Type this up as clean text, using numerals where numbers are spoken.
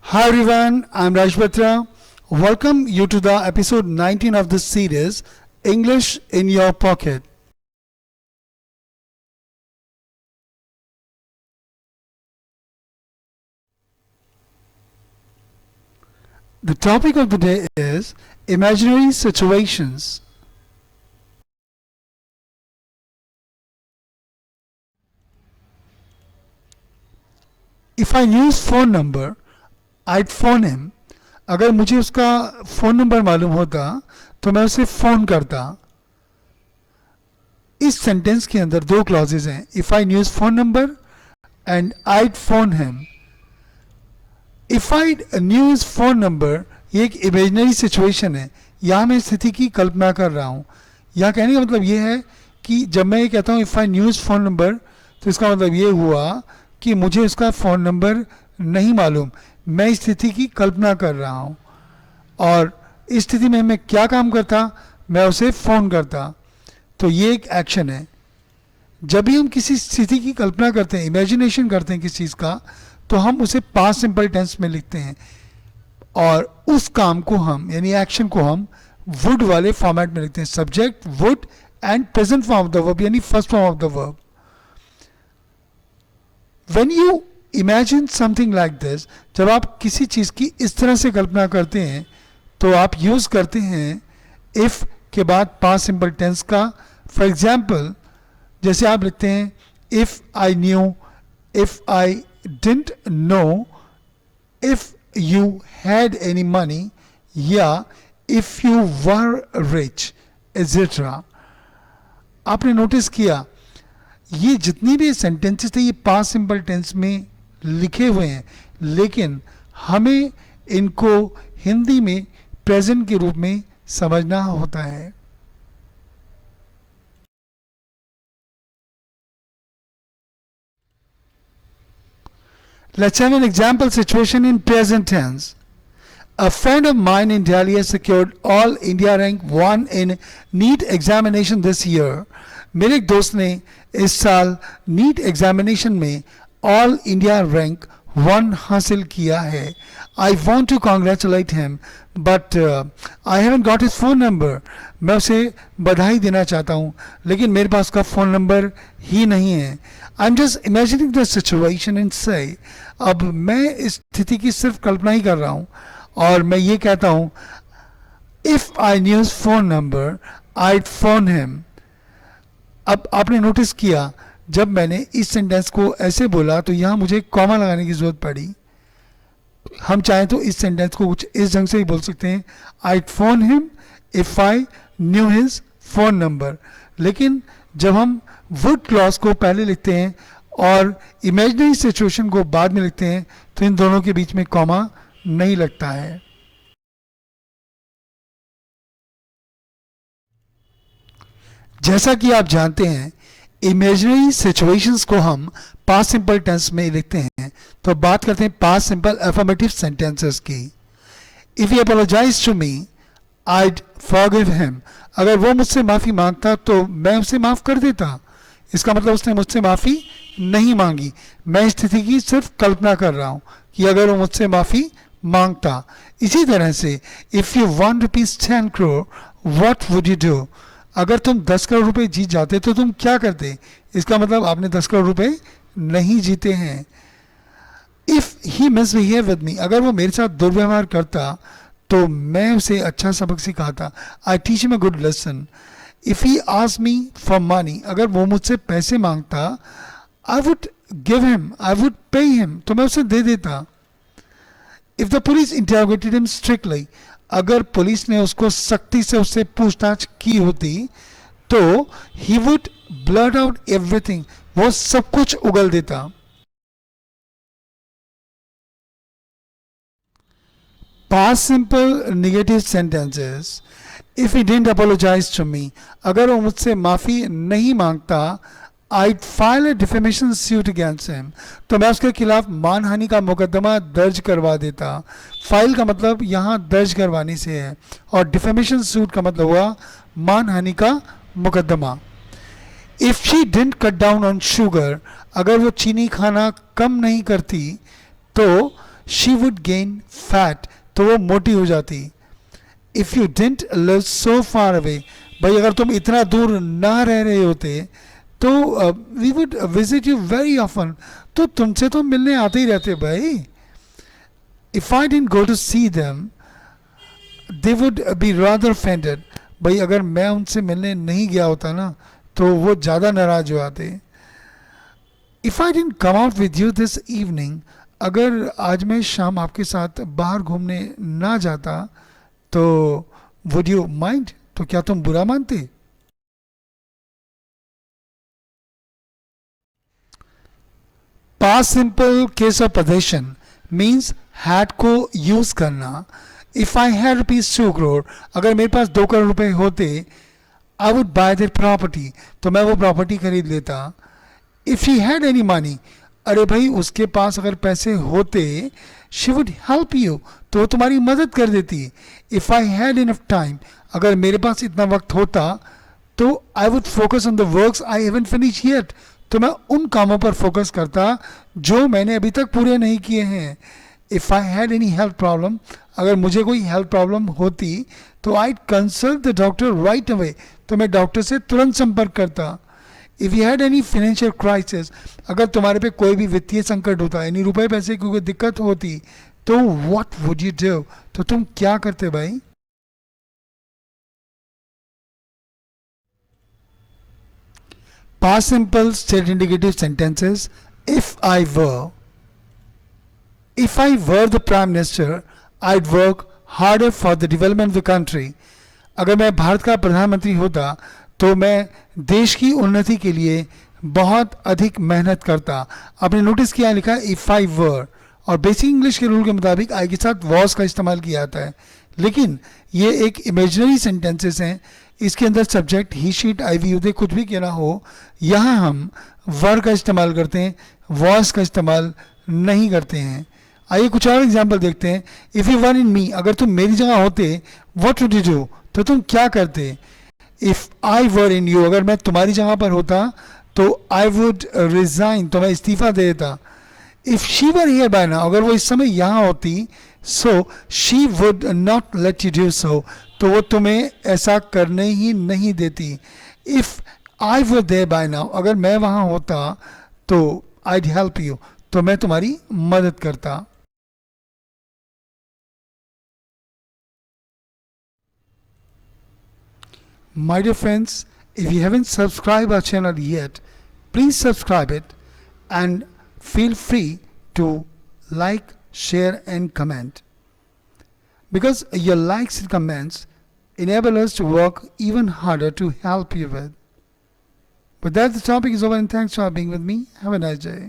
Hi everyone, I'm Raj Batra. Welcome you to the episode 19 of this series, English in Your Pocket. The topic of the day is imaginary situations. If I knew his phone number, I'd phone him. अगर मुझे उसका phone number मालूम होता तो मैं उसे phone करता. इस सेंटेंस के अंदर दो क्लॉजेज हैं. If I knew his phone number and I'd phone him. If I knew his phone number ये एक इमेजनरी सिचुएशन है. यहाँ मैं स्थिति की कल्पना कर रहा हूँ. यहाँ कहने का मतलब ये है कि जब मैं ये कहता हूँ if I knew his phone number तो इसका मतलब ये हुआ कि मुझे उसका फ़ोन नंबर नहीं मालूम. मैं इस स्थिति की कल्पना कर रहा हूँ और इस स्थिति में मैं क्या काम करता, मैं उसे फ़ोन करता. तो ये एक एक्शन है. जब भी हम किसी स्थिति की कल्पना करते हैं, इमेजिनेशन करते हैं किसी चीज़ का, तो हम उसे पास्ट सिंपल टेंस में लिखते हैं और उस काम को हम यानी एक्शन को हम वुड वाले फॉर्मेट में लिखते हैं. Subject would and present form of the verb यानी first form of the verb. When you imagine something like this, जब आप किसी चीज़ की इस तरह से कल्पना करते हैं तो आप यूज़ करते हैं इफ़ के बाद पास्ट सिंपल टेंस का. फॉर एग्जाम्पल जैसे आप लिखते हैं if I knew, if I didn't know, if you had any money या if you were rich etcetera. आपने नोटिस किया ये जितनी भी सेंटेंसेस थे ये पास्ट सिंपल टेंस में लिखे हुए हैं, लेकिन हमें इनको हिंदी में प्रेजेंट के रूप में समझना होता है. Let's have an example situation in present tense. A friend of mine in Delhi has secured all India rank 1 in NEET examination this year. मेरे एक दोस्त ने इस साल नीट एग्जामिनेशन में ऑल इंडिया रैंक 1 हासिल किया है. I want to congratulate him but I haven't got his phone number. मैं उसे बधाई देना चाहता हूँ लेकिन मेरे पास उसका फ़ोन नंबर ही नहीं है. I am just imagining the situation in से. अब मैं इस स्थिति की सिर्फ कल्पना ही कर रहा हूँ और मैं ये कहता हूँ if I knew his phone number I'd phone him. अब आपने नोटिस किया जब मैंने इस सेंटेंस को ऐसे बोला तो यहाँ मुझे कॉमा लगाने की ज़रूरत पड़ी. हम चाहें तो इस सेंटेंस को कुछ इस ढंग से ही बोल सकते हैं I phone him if I knew his phone number. लेकिन जब हम वुड क्लॉज को पहले लिखते हैं और इमेजिनरी सिचुएशन को बाद में लिखते हैं तो इन दोनों के बीच में कॉमा नहीं लगता है. जैसा कि आप जानते हैं इमेजिनरी सिचुएशंस को हम पास्ट सिंपल टेंस में लिखते हैं. तो बात करते हैं पास्ट सिंपल अफर्मेटिव सेंटेंसेस की. If he apologises to me I'd forgive him. अगर वो मुझसे माफ़ी मांगता तो मैं उसे माफ़ कर देता. इसका मतलब उसने मुझसे माफ़ी नहीं मांगी. मैं इस स्थिति की सिर्फ कल्पना कर रहा हूँ कि अगर वो मुझसे माफ़ी मांगता. इसी तरह से if you want rupees 10 crore what would you do. अगर तुम 10 करोड़ रुपए जीत जाते तो तुम क्या करते. इसका मतलब आपने 10 करोड़ रुपए नहीं जीते हैं. If he misbehave with me, अगर वो मेरे साथ दुर्व्यवहार करता तो मैं उसे अच्छा सबक सिखाता. I teach him a good lesson. If he ask me for money, अगर वो मुझसे पैसे मांगता I would give him, I would pay him, तो मैं उसे दे देता. If the police interrogated him strictly, अगर पुलिस ने उसको सख्ती से उससे पूछताछ की होती तो he would blurt out everything, वो सब कुछ उगल देता. Past simple negative sentences. If he didn't apologize to मी, अगर वो मुझसे माफ़ी नहीं मांगता आई फाइल ए डिफेमेशन सूट अगेंस्ट हिम, तो मैं उसके खिलाफ मानहानि का मुकदमा दर्ज करवा देता. फाइल का मतलब यहाँ दर्ज करवाने से है और डिफेमेशन सूट का मतलब हुआ मानहानि का मुकदमा. If she didn't cut down on sugar, अगर वो चीनी खाना कम नहीं करती तो शी वुड गेन फैट, तो वो मोटी हो जाती। If you didn't live so far away, भाई अगर तुम इतना दूर ना रह रहे होते तो we would visit you very often, तो तुमसे तो मिलने आते ही रहते भाई। If I didn't go to see them they would be rather offended, भाई अगर मैं उनसे मिलने नहीं गया होता ना तो वो ज़्यादा नाराज हो आते। If I didn't come out with you this evening, अगर आज मैं शाम आपके साथ बाहर घूमने ना जाता तो वुड यू माइंड, तो क्या तुम बुरा मानते? Past simple case of possession means had को यूज करना। इफ आई हैड ₹2 करोड़, अगर मेरे पास 2 करोड़ रुपए होते, I would by that property, तो मैं वो प्रॉपर्टी खरीद लेता। If she had any money, अरे भाई उसके पास अगर पैसे होते, शी वुड हेल्प यू, तो वो तुम्हारी मदद कर देती। If I had enough time, अगर मेरे पास इतना वक्त होता तो I would focus on the works I haven't finish yet, तो मैं उन कामों पर फोकस करता जो मैंने अभी तक पूरे नहीं किए हैं। If I had any health problem, अगर मुझे कोई हेल्थ प्रॉब्लम होती तो I consult the doctor right away, तो मैं डॉक्टर से तुरंत संपर्क करता। If you had any financial crisis, अगर तुम्हारे पे कोई भी वित्तीय संकट होता, यानी रुपए पैसे की कोई दिक्कत होती, तो व्हाट वुड यू डू, तो तुम क्या करते भाई? Past simple state indicative sentences. If I were, if I were the prime minister, I'd work harder for the development of the country. अगर मैं भारत का प्रधानमंत्री होता तो मैं देश की उन्नति के लिए बहुत अधिक मेहनत करता। आपने नोटिस किया लिखा इफ़ आई वर, और बेसिक इंग्लिश के रूल के मुताबिक आई के साथ वॉज का इस्तेमाल किया जाता है, लेकिन ये एक इमेजनरी सेंटेंसेस हैं, इसके अंदर subject he she it I we you they कुछ भी कहना हो, यहाँ हम वर का इस्तेमाल करते हैं, वॉज का इस्तेमाल नहीं करते हैं। आइए कुछ और एग्जाम्पल देखते हैं। इफ़ यू वर इन मी, अगर तुम मेरी जगह होते, व्हाट वुड यू डू, तो तुम क्या करते? If I were in you, अगर मैं तुम्हारी जगह पर होता तो आई वुड रिजाइन, तो मैं इस्तीफा दे देता। If she were here by now, अगर वो इस समय यहाँ होती, so she would not let you do so, तो वो तुम्हें ऐसा करने ही नहीं देती। If I were there by now, अगर मैं वहाँ होता तो आईड हेल्प यू, तो मैं तुम्हारी मदद करता। My dear friends, if you haven't subscribed our channel yet, please subscribe it and feel free to like, share and comment, because your likes and comments enable us to work even harder to help you with. With that, the topic is over and thanks for being with me. Have a nice day.